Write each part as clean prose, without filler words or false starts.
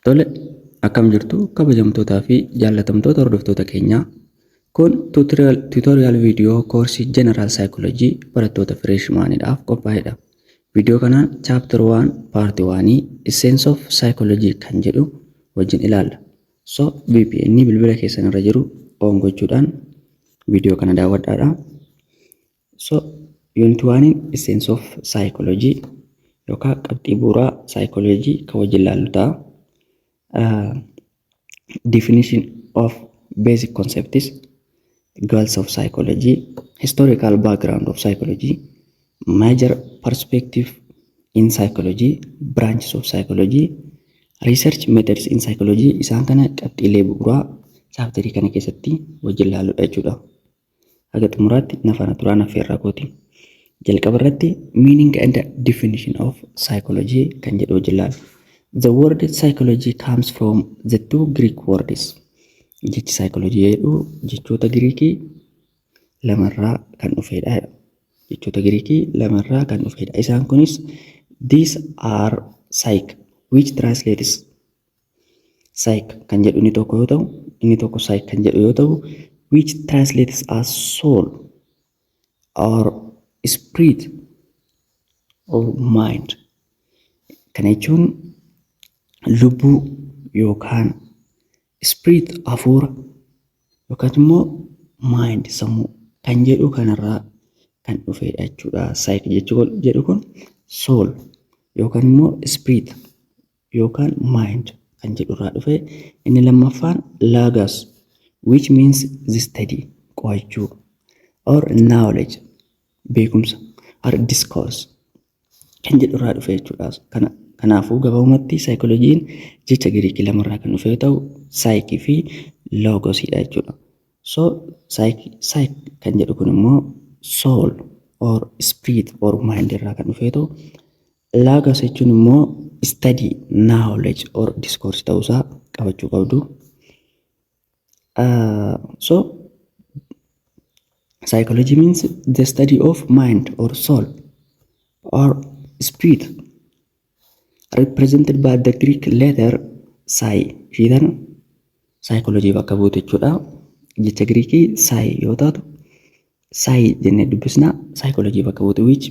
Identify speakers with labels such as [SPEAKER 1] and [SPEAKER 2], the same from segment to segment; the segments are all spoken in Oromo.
[SPEAKER 1] Tole, akkam jirtu kabajamtootaa fi jaallatamtoota hordoftoota keenyaa. Kun tuutoriyaal viidiyoo koorsii General Psychology barattoota Freshmaaniidhaaf qophaa'edha. Viidiyoo kanaan Chapter 1 Part 1 Essence of Psychology kan jedhu wajjin ilaalla. So, VPN bilbila keessan irra jiru on gochuudhaan viidiyoo kana daawwadhaa. So, Unit 1 Essence of Psychology yookaan qabxii bu'uuraa Psychology kan wajjin ilaallu ta'a. Definition of basic concepts, goals of psychology, historical background of psychology, major perspective in psychology, branches of psychology, research methods in psychology. Isaan kana qabxiilee bu'uuraa chaapterii kana keessatti wajjin ilaaludha jechuudha. Haga xumuraatti nafaana turaan affeerraa kooti. Jalqaba irratti meaning and definition of psychology kan jedhu wajjin ilaalla. The word psychology comes from the two Greek words. Jechi psychology jedhu jechoota Giriikii lamarraa kan dhufedha. Jechoota Giriikii lamarraa kan dhufedha. Isaan kunis these are psych, which translates psych kan jedhu inni tokko yoo ta'u, inni tokko psych kan jedhu yoo ta'u, which translates as soul or spirit or mind. Kana jechuun lubbuu yookaan spirit hafuura yookaan immoo mind sammuu kan jedhu kanarraa kan dhufedha jechuudha. Psych jedhu kun soul yookaan immoo spirit yookaan mind kan jedhurraa dhufe. Inni lammaffaan logos, which means the study qo'achuu or knowledge beekumsa or discourse kan jedhurraa dhufe jechuudha. Kanaafuu gabaabumatti saayikolojiin jecha Giriikii lamarraa kan dhufe yoo ta'u, saayikii fi logosiidha jechuudha. So, saayik kan jedhu kun immoo soul or spirit or mind irraa kan dhufe yoo ta'u, logos jechuun immoo study, knowledge or discourse ta'uusaa qabachuu qabdu. So, psychology means the study of mind or soul or spirit represented by the Greek letter psi. Ishiidhaan psychology bakka buutu jechuudha. Jecha Giriikii psi yoo taatu, psi jennee dubbisna. Psychology bakka buutu which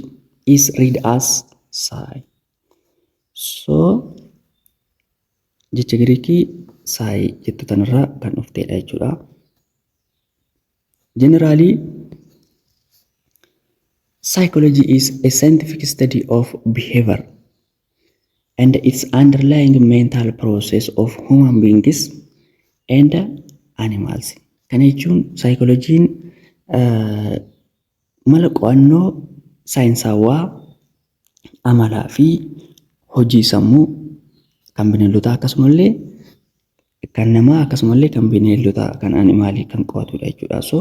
[SPEAKER 1] is read as psi. So, jecha Giriikii psi jettu tanarraa kan dhuftedha jechuudha. Generally, psychology is a scientific study of behavior and its underlying mental process of human beings and animals. Kana jechuun saayikolojiin mala qo'annoo saayinsawaa amalaa fi hojii sammuu kan bineeldotaa akkasumallee kan namaa akkasumallee kan bineeldotaa kan animaalii kan qo'atudha jechuudha. So,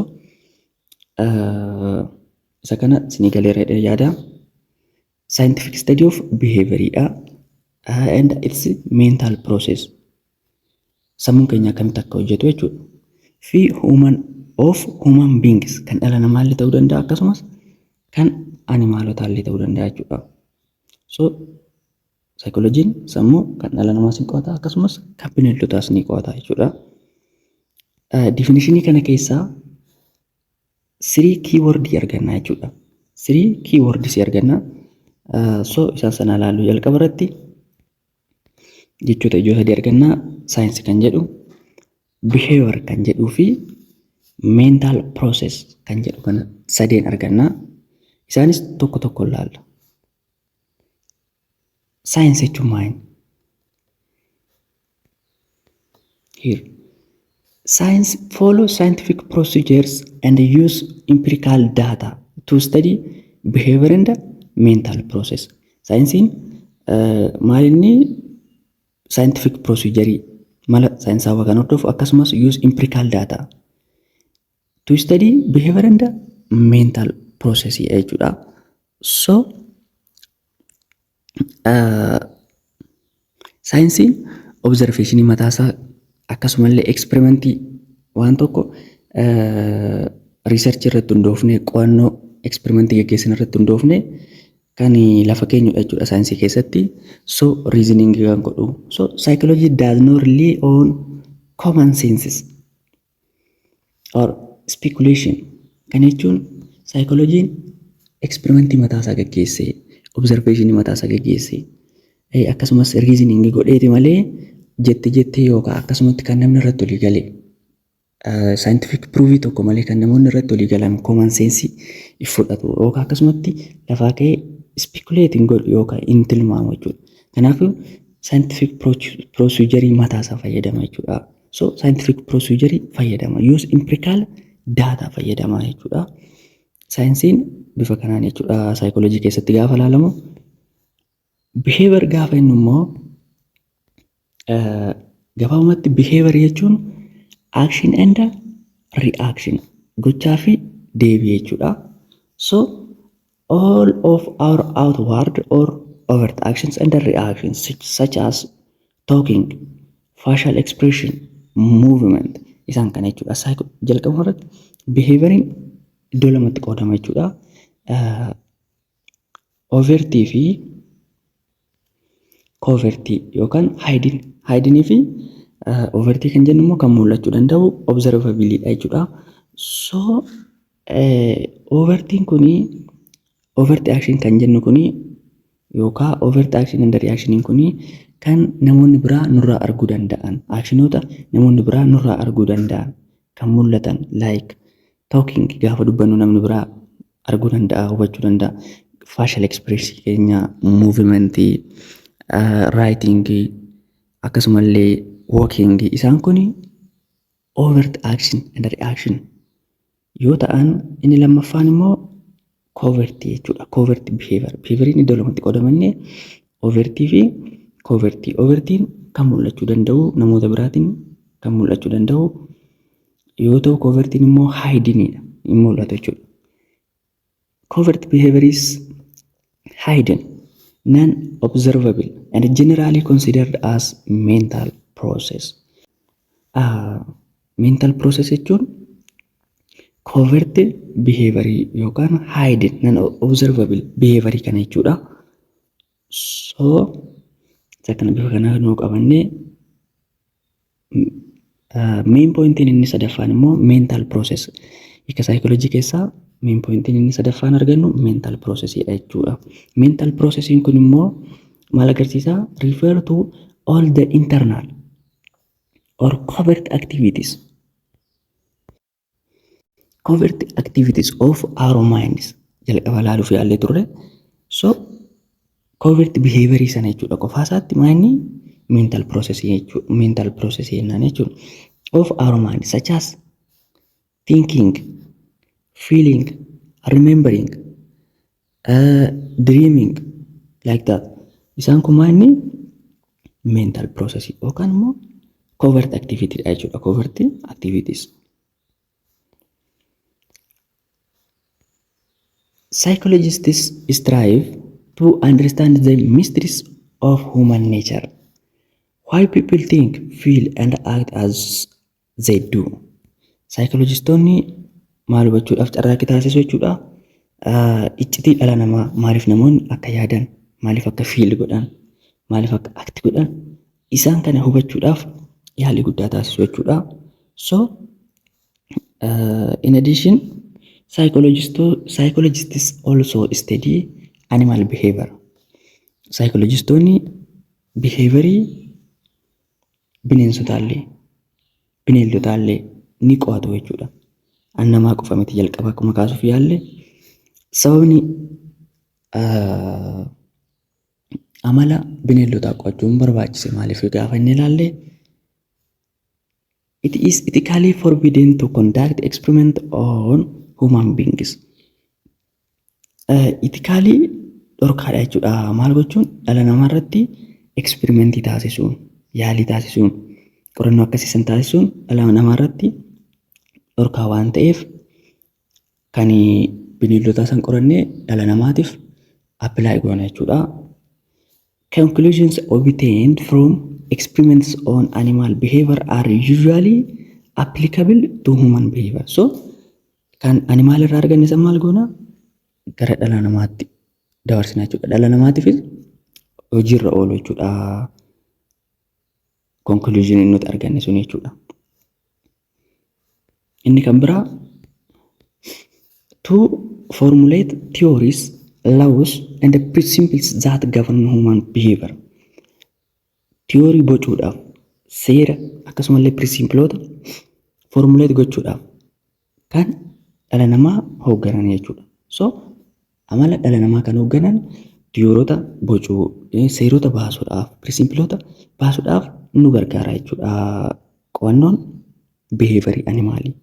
[SPEAKER 1] isa kana isinii galeera yaada. Scientific study of behavior and its mental process. Sammuun keenya akkamitti akka hojjetu jechuudha. Fi human beings kan dhala namaallee ta'uu danda'a akkasumas kan animaalotaallee ta'uu danda'a jechuudha. So, saayikolojiin sammuu kan dhala namaas ni qo'ata akkasumas kan bineeldotaas ni qo'ata jechuudha. Definishinii kana keessaa 3 keywordii arganna jechuudha. 3 keywords arganna. So, isaan sana ilaallu. Jalqaba irratti jechoota ijoo sadii arganna. Saayinsii kan jedhu, behavior kan jedhuu fi mental process kan jedhu kana sadeen arganna. Isaanis tokko tokko ilaalla. Science jechuun maali? Here. Science follows scientific procedures and use empirical data to study behavior and mental process. Saayinsiin maalinni scientific procedure mala saayinsawaa kan hordofu akkasumas use empirical data to study behavior and mental process jechuudha. So, saayinsiin observationii mataasaa akkasumallee experimentii waan tokko research irratti hundoofne qo'annoo experimentii gaggeessan irratti hundoofne kan lafa keenyudha jechuudha saayinsii keessatti. So reasoning kan godhu. So psychology does not rely on common senses or speculation. Kan jechuun psychology'n experimentii mataa isaa gaggeessee, observationii mataa isaa gaggeessee, akkasumas reasoning godheeti malee jettee yookaan akkasumatti kan namni irratti olii galee scientific proof tokko malee kan namoonni irratti olii galan common sense fudhatu yookaan akkasumatti lafaa ka'ee speculating godhu yookaan hin tilmaamu jechuudha. Kanaafuu scientific procedure mataa isaa fayyadama jechuudha. So scientific procedure fayyadama, use empirical data fayyadama jechuudha. Saayinsiin bifa kanaan jechuudha psychology keessatti gaafa ilaalamu. Behavior gaafa inni immoo gabaabumatti behavior jechuun action and reaction, gochaa fi deebii jechuudha. So all of our outward or overt actions and reactions such as talking, facial expression, movement isaan kana jechuudha. Jalqaba irratti behavioriin iddoo lamatti qoodama jechuudha. Overtii fi covertii yookaan hiding fi overtii kan jennu immoo kan mul'achuu danda'u observability jechuudha. So overtiin kuni overt action kan jennu kuni yookaan overt action and reaction kuni kan namoonni biraa nurraa arguu danda'an, actionoota namoonni biraa nurraa arguu danda'an kan mul'atan like talking gaafa dubbannu namni biraa arguu danda'a, hubachuu danda'a. Facial expression keenya, movement, writing akkasumallee walking isaan kuni overt action and reaction yoo ta'an, inni lammaffaan immoo covertii jechuudha. Covertii behavioriin iddoo lamatti qoodamanii overtii fi covertii. Overtiin kan mul'achuu danda'u namoota biraatiin kan mul'achuu danda'u yoo ta'u, covertiin immoo hidingidha, hin mul'atu jechuudha. Covert behavior is hidden, non-observable and generally considered as mental process. Mental process jechuun covert behavior yookaan hidden non-observable behavior kana jechuudha. So kana bifa kanaa nuu qabannee main pointiin inni sadaffaan immoo mental process. Hiika psychology keessaa main pointiin inni sadaffaan argannu mental processidha jechuudha. Mental processiin kun immoo maal agarsiisaa? Refer to all the internal or covert activities. Covert activities of our minds jalqaba ilaaluuf yaallee turre. So covert behavior sana jechuudha. Qofaa isaatti maanni mental process jechuudha. Mental process jennaan jechuudha. Of our mind such as thinking, feeling, remembering, dreaming like that. Isaan kun maanni mental process yookaan immoo covert activity jechuudha. Covert activities. Psychologists strive to understand the mysteries of human nature. Why people think, feel and act as they do. Psychologistoonni maal hubachuudhaaf carraaqqii taasisu jechuudha. Iccitii dhala namaa maaliif namoonni akka yaadan, maaliif akka feel godhan, maaliif akka act godhan isaan kana hubachuudhaaf yaalii guddaa taasisu jechuudha. So in addition, psychologists also study animal behavior. Psychologistoonni behaviorii bineensotaallee, bineeldotaallee ni qo'atu jechuudha. An namaa qofa miti jalqaba akkuma kaasuuf yaalle. Sababni amala bineeldotaa qo'achuun barbaachise maaliif gaafa inni ilaalle? It is ethically forbidden to conduct experiment on human beings. Ethically dhorkaadha jechuudha. Maal gochuun? Dhala namaa irratti experimentii taasisuun, yaalii taasisuun, qorannoo akkasiisan taasisuun dhala namaa irratti dhorkaa waan ta'eef kan bineeldota san qorannee dhala namaatiif apply goona jechuudha. Conclusions obtained from experiments on animal behavior are usually applicable to human behavior. So kan animal irraa arganne san maal goona? Gara dhala namaatti dabarsina jechuudha. Dhala namaatiifis hojiirra oolu jechuudha. Conclusion nuti arganne sun jechuudha. Inni kan biraa to formulate theories, laws and the principles that govern human behavior. Theory bocuudhaaf, seera akkasumallee principloota formulate gochuudhaaf kan dhala namaa hoogganan jechuudha. So amala dhala namaa kan hoogganan theorota bocuu, seerota baasuudhaaf, principloota baasuudhaaf nu gargaara jechuudha. Qo'annoon behavior animaalii,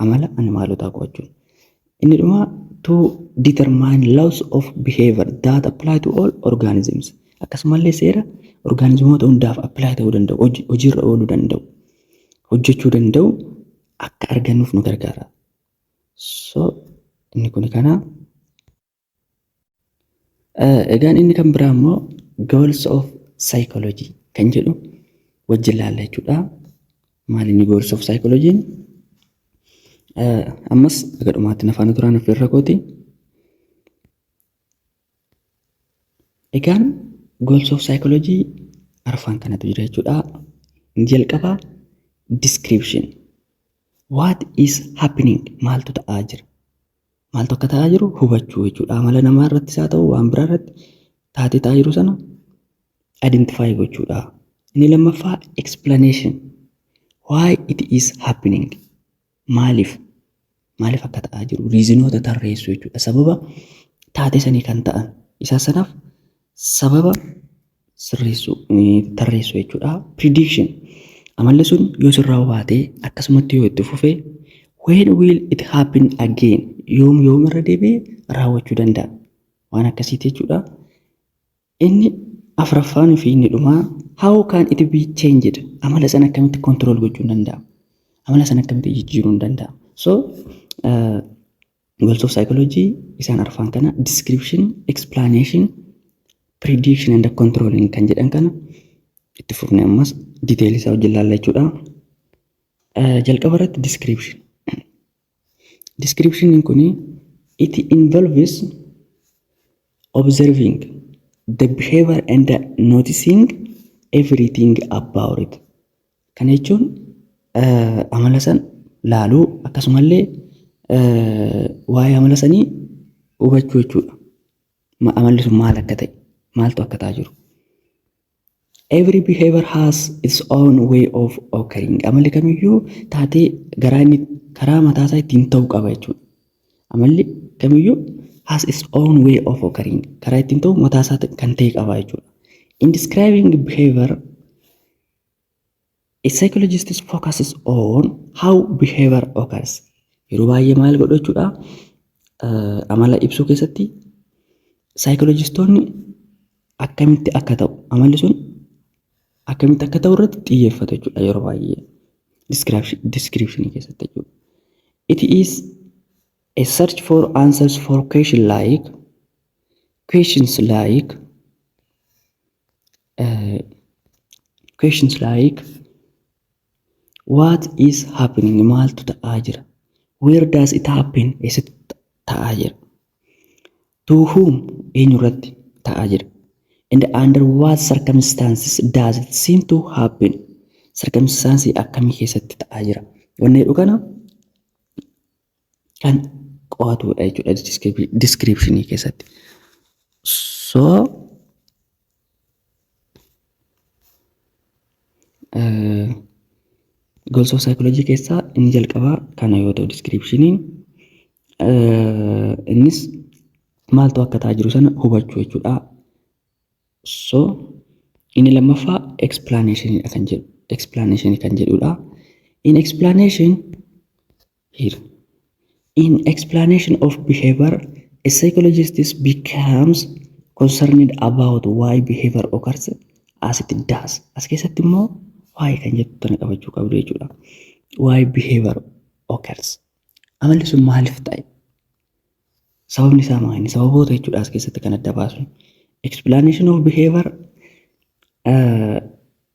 [SPEAKER 1] amala animaalotaa qo'achuun. Inni dhuma to determine laws of behavior that apply to all organisms. Akkasumallee seera organismoota hundaaf apply ta'uu danda'u, hojiirra ooluu danda'u, hojjechuu danda'u akka argannuuf nu gargaara. So inni kun kana. Egaan inni kan biraa immoo goals of psychology kan jedhu wajjin laalla jechuudha. Maal inni goals of psychology? Ammas dhumaatti afaan turaan affeerra kooti. Egaan goals of psychology arfan kanatu jira jechuudha. Inni jalqabaa description. What is happening? Maaltu ta'aa jira? Maaltu akka ta'aa jiru hubachuu jechuudha. Amala namaa irrattis haa ta'u waan biraa irratti taatee ta'aa jiru sana identify gochuudha. Inni lammaffaa explanation. Why it is happening? Maaliif akka ta'aa jiru? Riizinoota tarreessuu jechuudha. Sababa taatee sanii kan ta'an isaa sanaaf sababa tarreessuu jechuudha. Prediction. Amalli sun yoo sirraa baatee akkasumatti yoo itti fufee when will it happen again? Yoom irra deebi'ee raawwachuu danda'a. Waan akkasiiti jechuudha. Inni afuraffaan fi inni dhumaa how can it be changed? Amala sana akkamitti control gochuu danda'a? Amala sana akkamitti jijjiiruu danda'a? So goals of psychology isaan arfan kana description, explanation, prediction and controlling kan jedhan kana itti fufne ammas detail isaa wajjin laalla jechuudha. Jalqaba irratti description. Description kun it involves observing the behavior and noticing everything about it. Kana jechuun amala san laaluu akkasumallee waa'ee amala sanii hubachuu jechuudha. Amalli sun maal akka ta'e, maaltu akka ta'aa jiru. Every behavior has its own way of occurring. Amalli kamiyyuu taatee karaa mataa isaa ittiin ta'uu qaba jechuudha. Amalli kamiyyuu has its own way of occurring. Karaa ittiin ta'u mataa isaa kan ta'e qaba jechuudha. In describing behavior, a psychologist focuses on how behavior occurs. Yeroo baay'ee maal godhu jechuudha. Amala ibsuu keessatti psychologistoonni akkamitti akka ta'u, amalli sun akkamitti akka ta'u irratti xiyyeeffatu jechuudha yeroo baay'ee description keessatti jechuudha. It is a search for answers for questions like what is happening? Maaltu ta'aa jira? Where does it happen? Eessatti ta'aa jira? To whom? Eenyu irratti ta'aa jira? And under what circumstances does it seem to happen? Circumstances akkamii keessatti ta'aa jira? Wanni jedhu kana kan qo'atudha jechuudha description keessatti. So goals of psychology keessaa inni jalqabaa kana yoo ta'u descriptioniin innis maaltu akka ta'aa jiru sana hubachuu jechuudha. So inni lammaffaa explanation kan jedhudha. In explanation of behavior, a psychologist becomes concerned about why behavior occurs as it does. As keessatti immoo why kan jettu tana qabachuu qabdu jechuudha. Why behavior occurs. Amalli sun maaliif ta'e? Sababni isaa maali? Sababoota jechuudha as keessatti kan adda baasu. Explanation of behavior,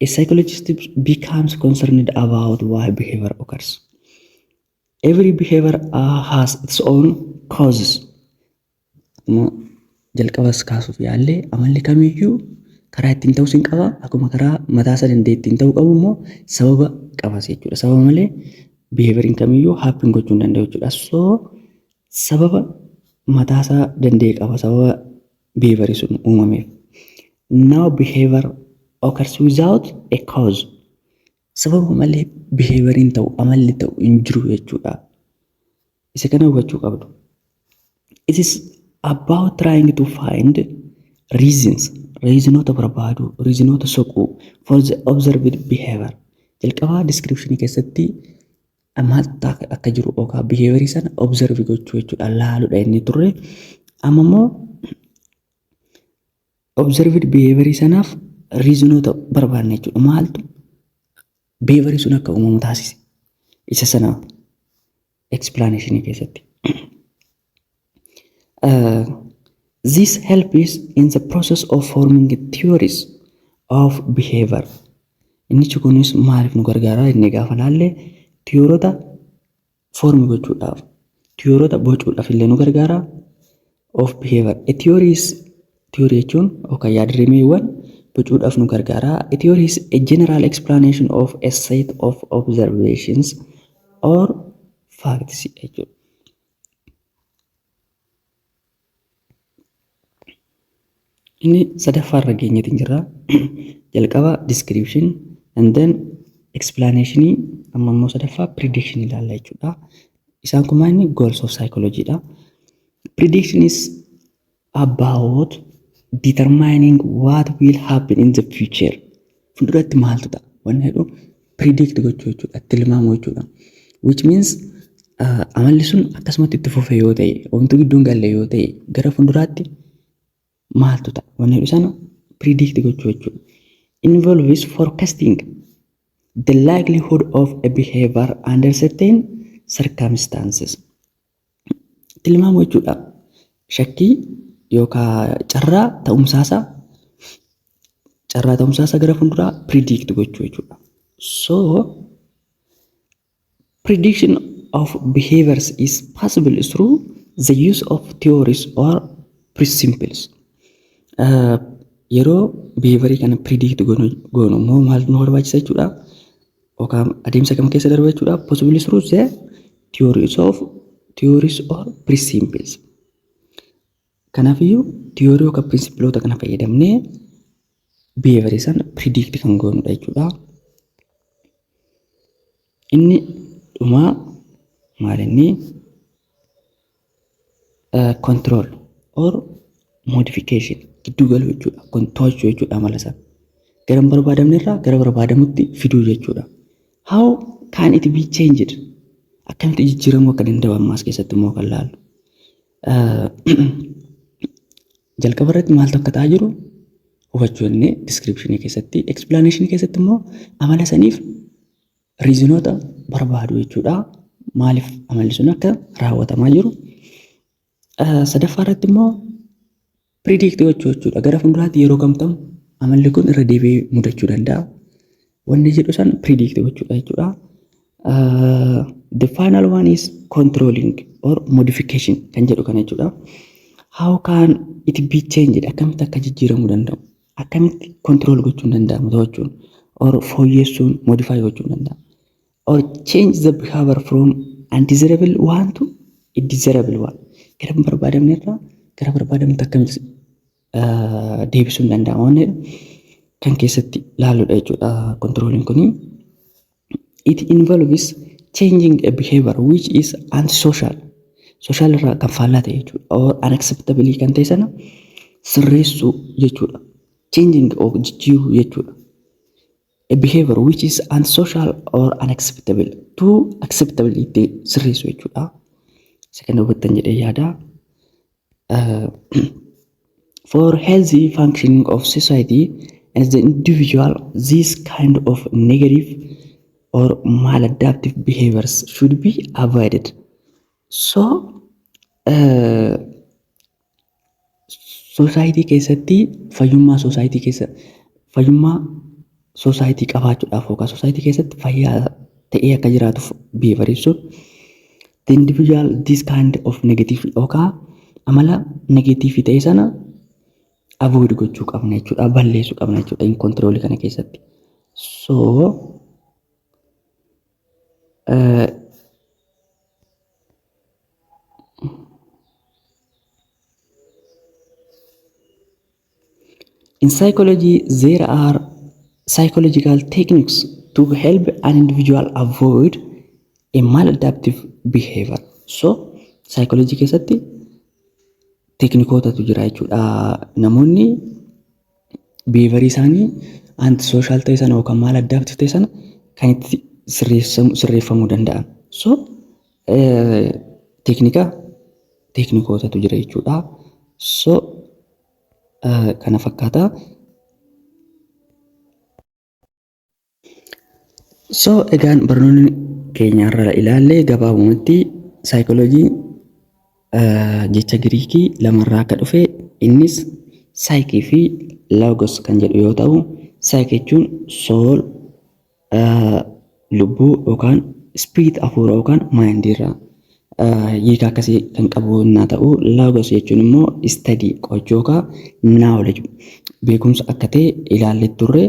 [SPEAKER 1] a psychologist becomes concerned about why behavior occurs. Every behavior has its own causes. jalqabas kaasuuf yaallee amalli kamiyyuu karaa ittiin ta'uu sin qaba. Akkuma karaa mataa isaa danda'e ittiin ta'uu qabu immoo sababa qabas jechuudha. Sababa malee biheeviyariin kamiyyuu haappiin gochuu hin danda'u jechuudha. So sababa mataa isaa danda'e qaba sababa biheeviyarii sun uumameef. Now behavior occurs without a cause. Sababa malee biheeviyariin ta'u amalli ta'u hin jiru jechuudha. Isa kana hubachuu qabdu. It is about trying to find reasons, reasonota barbaadu, reasonota soquu for the observed behavior. Jalqabaa description keessatti maaltu akka jiru yookaan behaviyorii sana observe gochuu jechuudha. Laaluudha inni turre. Amma immoo observed behaviyorii sanaaf reasonota barbaadna jechuudha. Maaltu behaviyorii sun akka uumamu taasise? Isa sana explanation keessatti. This helps in the process of forming theories of behavior. Inni kunis maaliif nu gargaara inni gaafa laalle tiyoorota form gochuudhaaf, tiyoorota bocuudhaaf illee nu gargaara of behavior. A theory jechuun yookaan yaadrimeewwan bocuudhaaf nu gargaara. A theory is a general explanation of a set of observations or facts jechuudha. Inni sadaffaarra geenyeetiin jira. Jalqaba description and then explanation, amma immoo sadaffaa prediction ilaalla jechuudha. Isaan kun maal inni goals of psychology dha. Prediction is about determining what will happen in the future. Fuulduratti maaltu ta'a? Wanni jedhu predict gochuu jechuudha, tilmaamuu jechuudha. Which means amalli sun akkasumatti itti fufee yoo ta'e, wanti gidduun galle yoo ta'e gara fuulduraatti maaltu ta'a? Wanni jedhu sana predict gochuu jechuudha. Involves forecasting the likelihood of a behavior under certain circumstances. Tilmaamuu jechuudha. Shakkii yookaan carraa ta'umsaasa gara fuulduraa predict gochuu jechuudha. So prediction of behaviors is possible through the use of theories or principles. Yeroo behaviyorii kana predict goonu immoo maal nu barbaachisa jechuudha? Yookaan adeemsa kam keessa darba jechuudha? Possibly through the theories or principles. Kanaafiyyuu tiyoorii yookaan pirinsippiloota kana fayyadamnee behaviyorii sana predict kan goonudha jechuudha. Inni dhumaa maal inni control or modification gidduu galuu jechuudha. To'achuu jechuudha amala isaa. Gara hin barbaadamne irraa gara barbaadamutti fiduu jechuudha. How can it be changed? Akkamitti jijjiiramuu akka danda'u ammaas keessatti immoo kan laallu. Jalqaba irratti maaltu akka ta'aa jiru hubachuu inni description keessatti, explanation keessatti immoo amala saniif reasonota barbaadu jechuudha. Maaliif amalli sun akka raawwatamaa jiru. Sadaffaa irratti immoo predict gochuu jechuudha. Gara fuulduraatti yeroo kam ta'u amalli kun irra deebi'ee mudachuu danda'a. Wanni jedhu san predict gochuudha jechuudha. The final one is controlling or modification kan jedhu kana jechuudha. How can it be changed? Akkamitti akka jijjiiramuu danda'u? Akkamitti control gochuun danda'amu to'achuun or fooyyessuun modify gochuun danda'amu? Or change the behavior from undesirable one to a desirable one. Gara hin barbaadamne irraa gara barbaadamutti akkamitti deebisuun danda'ama wanni kan keessatti laaludha jechuudha. Controlling kuni it involves changing a behavior which is antisocial. Social irraa kan faallaa ta'e jechuudha. Or unacceptable kan ta'e sana sirreessuu jechuudha. Changing or jijjiiruu jechuudha. A behavior which is unsocial or unacceptable to acceptability sirreessuu jechuudha. Isa kana hubattan jedhee yaada. For healthy functioning of society as the individual, this kind of negative or maladaptive behaviors should be avoided. So, society keessatti fayyummaa society qabaachuudhaaf yookaan society keessatti fayyaa ta'ee akka jiraatuuf behavior ibsuun the individual this kind of negative yookaan amala negatiivii ta'e sana avoid gochuu qabna jechuudha, balleessuu qabna jechuudha in control kana keessatti. So in psychology there are psychological techniques to help an individual avoid a maladaptive behavior. So psychology keessatti teknikootatu jira jechuudha. Namoonni behavior isaanii anti social ta'e sana yookaan maladaptive ta'e sana kan itti sirreeffamuu danda'an. So teknikootatu jira jechuudha. So kana fakkaata. So egaan barnoonni keenya irra ilaallee gabaabumatti saayikooloojii jecha Giriikii lamarraa akka dhufe innis saayikii fi loogos kan jedhu yoo ta'u, saayikii jechuun soul lubbuu yookaan spirit hafuura yookaan maayindiirraa hiika akkasii kan qabu yoo ta'u, loogos jechuun immoo study qo'achuu yookaan knowledge beekumsa akka ta'e ilaallee turre.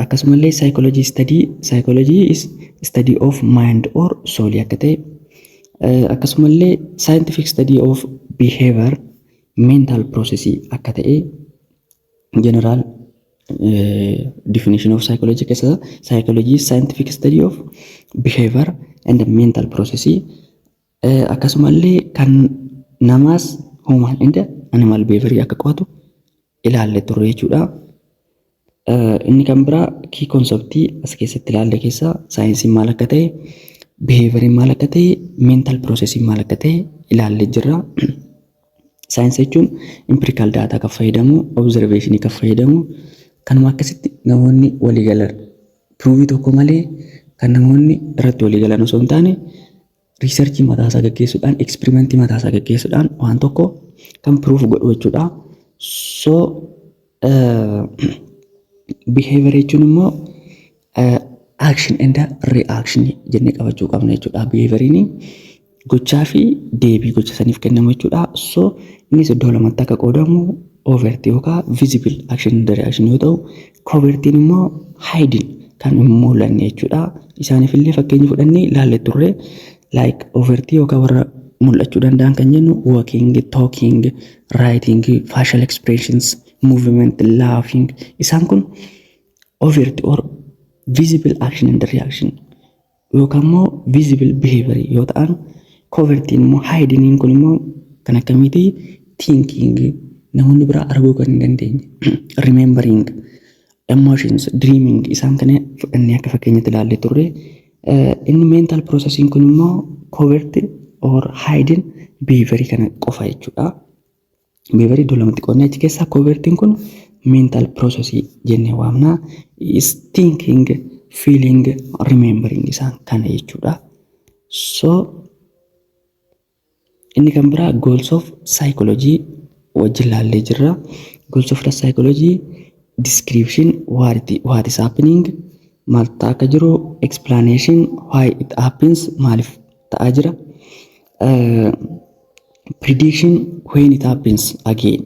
[SPEAKER 1] Akkasumallee psychology is study of mind or soul akka ta'e, akkasumallee scientific study of behavior mental process akka ta'e general definition of psychology keessa psychology is scientific study of behavior and mental process, akkasumallee kan namaas human and animal behavior akka qo'atu ilaallee turre jechuudha. Inni kan biraa key conceptii as keessatti ilaalle keessa saayinsiin maal akka ta'e, behavioriin maal akka ta'e, mental processiin maal akka ta'e ilaallee jirra. Saayinsii jechuun empirical data kan fayyadamu, observation kan fayyadamu, kanuma akkasitti namoonni walii galan pruuvii tokko malee kan namoonni irratti walii galan osoo hin taane riisarchii mataasaa gaggeessuudhaan, eksperimentii mataasaa gaggeessuudhaan waan tokko kan pruuf godhu jechuudha. So behavior jechuun immoo action and reaction jennee qabachuu qabna jechuudha. Behavioriin gochaa fi deebii gocha saniif kennamu jechuudha. So innis iddoo lamatti akka qoodamu overt yookaan visible action and reaction yoo ta'u, covert immoo hiding kan hin mul'anne jechuudha. Isaaniif illee fakkeenya fudhannee ilaallee turre, like overt yookaan warra mul'achuu danda'an kan jennu walking, talking, writing, facial expressions, movement, laughing, isaan kun overt or visible action and reaction yookaan immoo visible behavior yoo ta'an, covertiin immoo hiding kun immoo kan akkamiiti thinking namoonni biraa arguu kan hin dandeenye, remembering, emotions, dreaming, isaan kana fudhannee akka fakkeenyatti ilaallee turre. Inni mental processing kun immoo covert or hiding behavior kana qofa jechuudha. Behavior iddoo lamatti qoodnee achi keessaa covertiin kun mental process jennee waamna. Is thinking, feeling, remembering isaan kana jechuudha. So inni kan biraa goals of psychology wajjin ilaallee jirra. Goals of the psychology description what is happening maal ta'aa akka jiru, explanation why it happens maaliif ta'aa jira, prediction when it happens again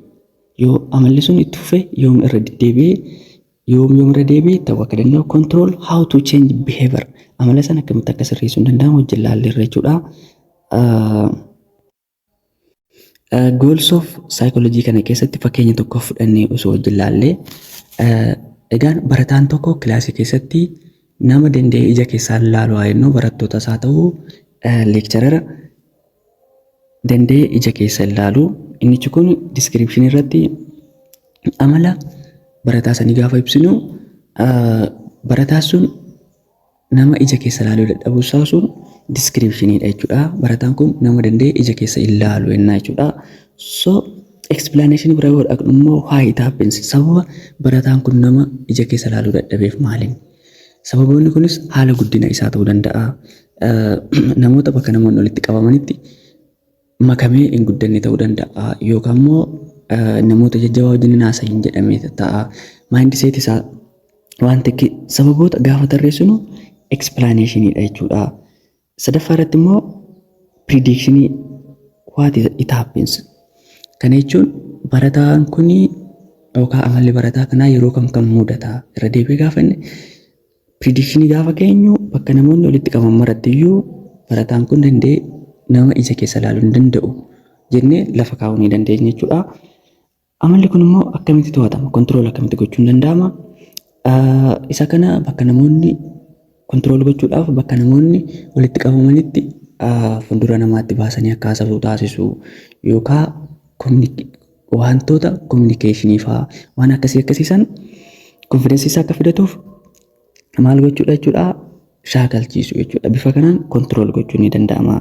[SPEAKER 1] yoo amalli sun itti fufe yoom irra deebi'ee yoom irra deebi'ee ta'uu akka danda'u, control how to change behavior amala sana akkamitti akka sirreessuu danda'amu wajjin ilaallee irra jechuudha. Goals of psychology kana keessatti fakkeenya tokko fudhannee osoo wajjin ilaallee, egaan barataan tokko kilaasii keessatti nama danda'ee ija keessaan ilaaluu haa jennu, barattoota isaa ta'uu leekcharara danda'ee ija keessa ilaalu. Innichi kun description irratti amala barataa sanii gaafa ibsinu, barataa sun nama ija keessa ilaaluu dadhabuu isaa sun descriptionidha jechuudha. Barataan kun nama danda'ee ija keessa ilaalu jennaa jechuudha. So explanation bira yoo dhaqnu immoo why it happens, sababa barataan kun nama ija keessa ilaaluu dadhabeef maali? Sababoonni kunis haala guddina isaa ta'uu danda'a. Namoota bakka namoonni walitti qabamanitti makamee hin guddanne ta'uu danda'a, yookaan immoo namoota jajjabaa wajjin haasa'iin jedhamee ta'a. Mindset isaa waan tokko sababoota gaafa tarreessinu explanationidha jechuudha. Sadaffaa irratti immoo prediction what it happens. Kana jechuun barataan kun yookaan amalli barataa kanaa yeroo kam kan mudata irra deebi'ee gaafa inni prediction gaafa keenyu bakka namoonni walitti qabaman marattiyyuu barataan kun danda'ee nama isa keessa ilaaluu hin danda'u jennee lafa kaa'uu ni dandeenya jechuudha. Amalli kun immoo akkamitti to'atama? Control akkamitti gochuun danda'ama? Isa kana bakka namoonni control gochuudhaaf bakka namoonni walitti qabamanitti fuuldura namaatti baasanii akka haasa'u taasisu yookaan wantoota communication fa'aa waan akkasiisan confidence isaa akka fidatuuf maal gochuudha jechuudha? Shaakalchiisu jechuudha. Bifa kanaan control gochuun ni danda'ama.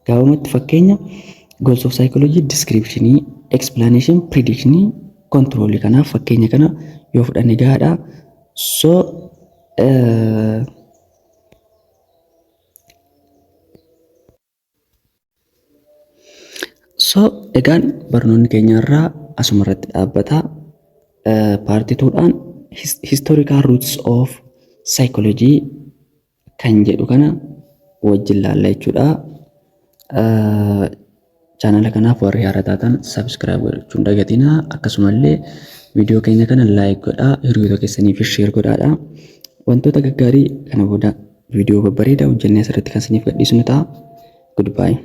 [SPEAKER 1] Gabaabumatti fakkeenya goals of psychology description, explanation, prediction, control. Kanaaf fakkeenya kana yoo fudhanne gahaadha. So egaan barnoonni keenya irraa asuma irratti dhaabbata. Paartii 2dhaan historical roots of psychology kan jedhu kana wajjin laalla jechuudha. Chaanala kanaaf warri haaraa taatan subscribe gochuun dagatinaa. Akkasumallee viidiyoo keenya kana like godhaa, hiriyoota keessaniif share godhaadha. Wantoota gaggaarii kana booda viidiyoo babbareedaa hojjennee asirratti kan isiniif gadhiisnu ta'a. Goodbye.